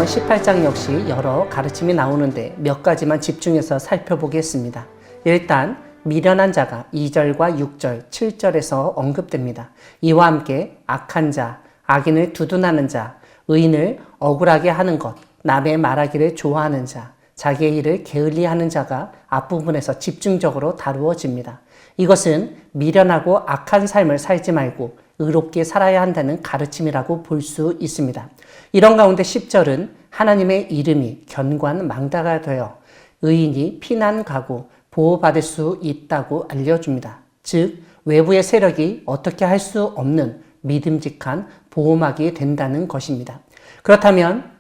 이번 18장 역시 여러 가르침이 나오는데 몇 가지만 집중해서 살펴보겠습니다. 일단 미련한 자가 2절과 6절, 7절에서 언급됩니다. 이와 함께 악한 자, 악인을 두둔하는 자, 의인을 억울하게 하는 것, 남의 말하기를 좋아하는 자, 자기의 일을 게을리하는 자가 앞부분에서 집중적으로 다루어집니다. 이것은 미련하고 악한 삶을 살지 말고 의롭게 살아야 한다는 가르침이라고 볼 수 있습니다. 이런 가운데 10절은 하나님의 이름이 견고한 망대가 되어 의인이 피난 가고 보호받을 수 있다고 알려줍니다. 즉 외부의 세력이 어떻게 할 수 없는 믿음직한 보호막이 된다는 것입니다. 그렇다면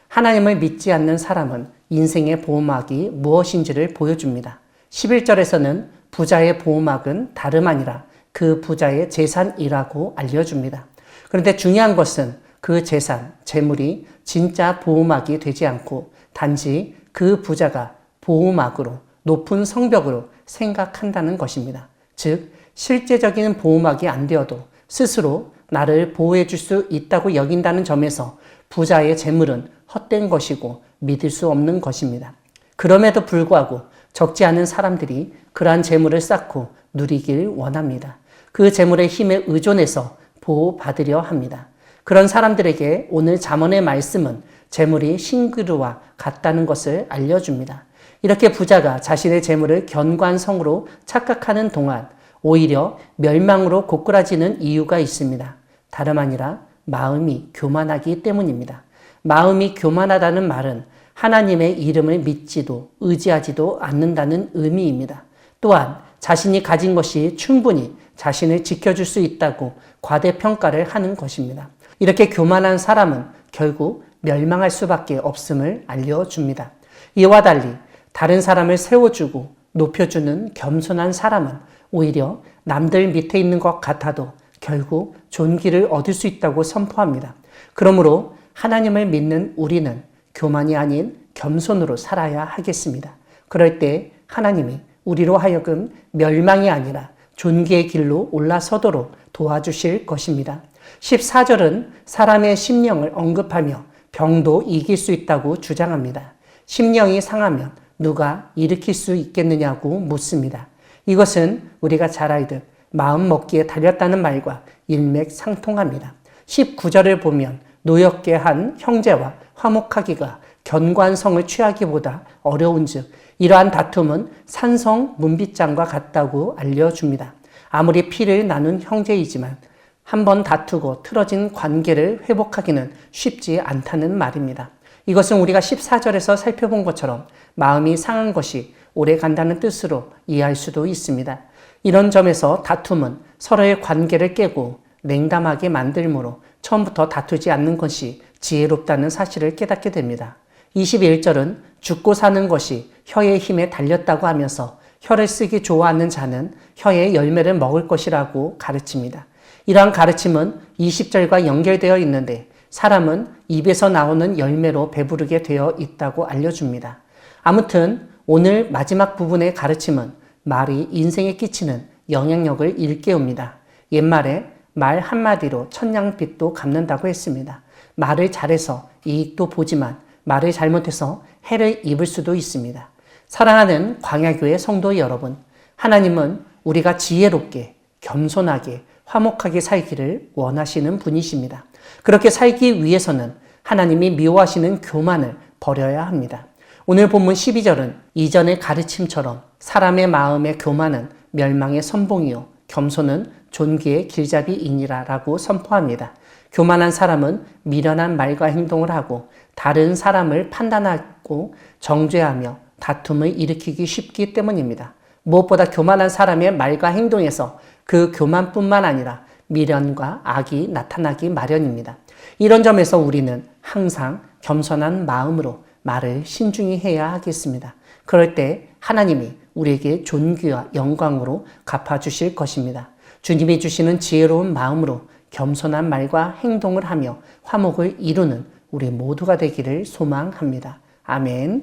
하나님을 믿지 않는 사람은 인생의 보호막이 무엇인지를 보여줍니다. 11절에서는 부자의 보호막은 다름 아니라 그 부자의 재산이라고 알려줍니다. 그런데 중요한 것은 그 재산, 재물이 진짜 보호막이 되지 않고 단지 그 부자가 보호막으로 높은 성벽으로 생각한다는 것입니다. 즉 실제적인 보호막이 안 되어도 스스로 나를 보호해 줄 수 있다고 여긴다는 점에서 부자의 재물은 헛된 것이고 믿을 수 없는 것입니다. 그럼에도 불구하고 적지 않은 사람들이 그러한 재물을 쌓고 누리길 원합니다. 그 재물의 힘에 의존해서 보호받으려 합니다. 그런 사람들에게 오늘 잠언의 말씀은 재물이 싱그루와 같다는 것을 알려줍니다. 이렇게 부자가 자신의 재물을 견고한 성으로 착각하는 동안 오히려 멸망으로 고꾸라지는 이유가 있습니다. 다름 아니라 마음이 교만하기 때문입니다. 마음이 교만하다는 말은 하나님의 이름을 믿지도 의지하지도 않는다는 의미입니다. 또한 자신이 가진 것이 충분히 자신을 지켜줄 수 있다고 과대평가를 하는 것입니다. 이렇게 교만한 사람은 결국 멸망할 수밖에 없음을 알려줍니다. 이와 달리 다른 사람을 세워주고 높여주는 겸손한 사람은 오히려 남들 밑에 있는 것 같아도 결국 존귀를 얻을 수 있다고 선포합니다. 그러므로 하나님을 믿는 우리는 교만이 아닌 겸손으로 살아야 하겠습니다. 그럴 때 하나님이 우리로 하여금 멸망이 아니라 존귀의 길로 올라서도록 도와주실 것입니다. 14절은 사람의 심령을 언급하며 병도 이길 수 있다고 주장합니다. 심령이 상하면 누가 일으킬 수 있겠느냐고 묻습니다. 이것은 우리가 잘 알듯 마음 먹기에 달렸다는 말과 일맥상통합니다. 19절을 보면 노엽게 한 형제와 화목하기가 견고한 성을 취하기보다 어려운즉 이러한 다툼은 산성 문빗장과 같다고 알려줍니다. 아무리 피를 나눈 형제이지만 한번 다투고 틀어진 관계를 회복하기는 쉽지 않다는 말입니다. 이것은 우리가 14절에서 살펴본 것처럼 마음이 상한 것이 오래 간다는 뜻으로 이해할 수도 있습니다. 이런 점에서 다툼은 서로의 관계를 깨고 냉담하게 만들므로 처음부터 다투지 않는 것이 지혜롭다는 사실을 깨닫게 됩니다. 21절은 죽고 사는 것이 혀의 힘에 달렸다고 하면서 혀를 쓰기 좋아하는 자는 혀의 열매를 먹을 것이라고 가르칩니다. 이러한 가르침은 20절과 연결되어 있는데 사람은 입에서 나오는 열매로 배부르게 되어 있다고 알려줍니다. 아무튼 오늘 마지막 부분의 가르침은 말이 인생에 끼치는 영향력을 일깨웁니다. 옛말에 말 한마디로 천냥빚도 갚는다고 했습니다. 말을 잘해서 이익도 보지만 말을 잘못해서 해를 입을 수도 있습니다. 사랑하는 광야교회 성도 여러분, 하나님은 우리가 지혜롭게, 겸손하게, 화목하게 살기를 원하시는 분이십니다. 그렇게 살기 위해서는 하나님이 미워하시는 교만을 버려야 합니다. 오늘 본문 12절은 이전의 가르침처럼 사람의 마음의 교만은 멸망의 선봉이요 겸손은 존귀의 길잡이이니라 라고 선포합니다. 교만한 사람은 미련한 말과 행동을 하고 다른 사람을 판단하고 정죄하며 다툼을 일으키기 쉽기 때문입니다. 무엇보다 교만한 사람의 말과 행동에서 그 교만뿐만 아니라 미련과 악이 나타나기 마련입니다. 이런 점에서 우리는 항상 겸손한 마음으로 말을 신중히 해야 하겠습니다. 그럴 때 하나님이 우리에게 존귀와 영광으로 갚아주실 것입니다. 주님이 주시는 지혜로운 마음으로 겸손한 말과 행동을 하며 화목을 이루는 우리 모두가 되기를 소망합니다. 아멘.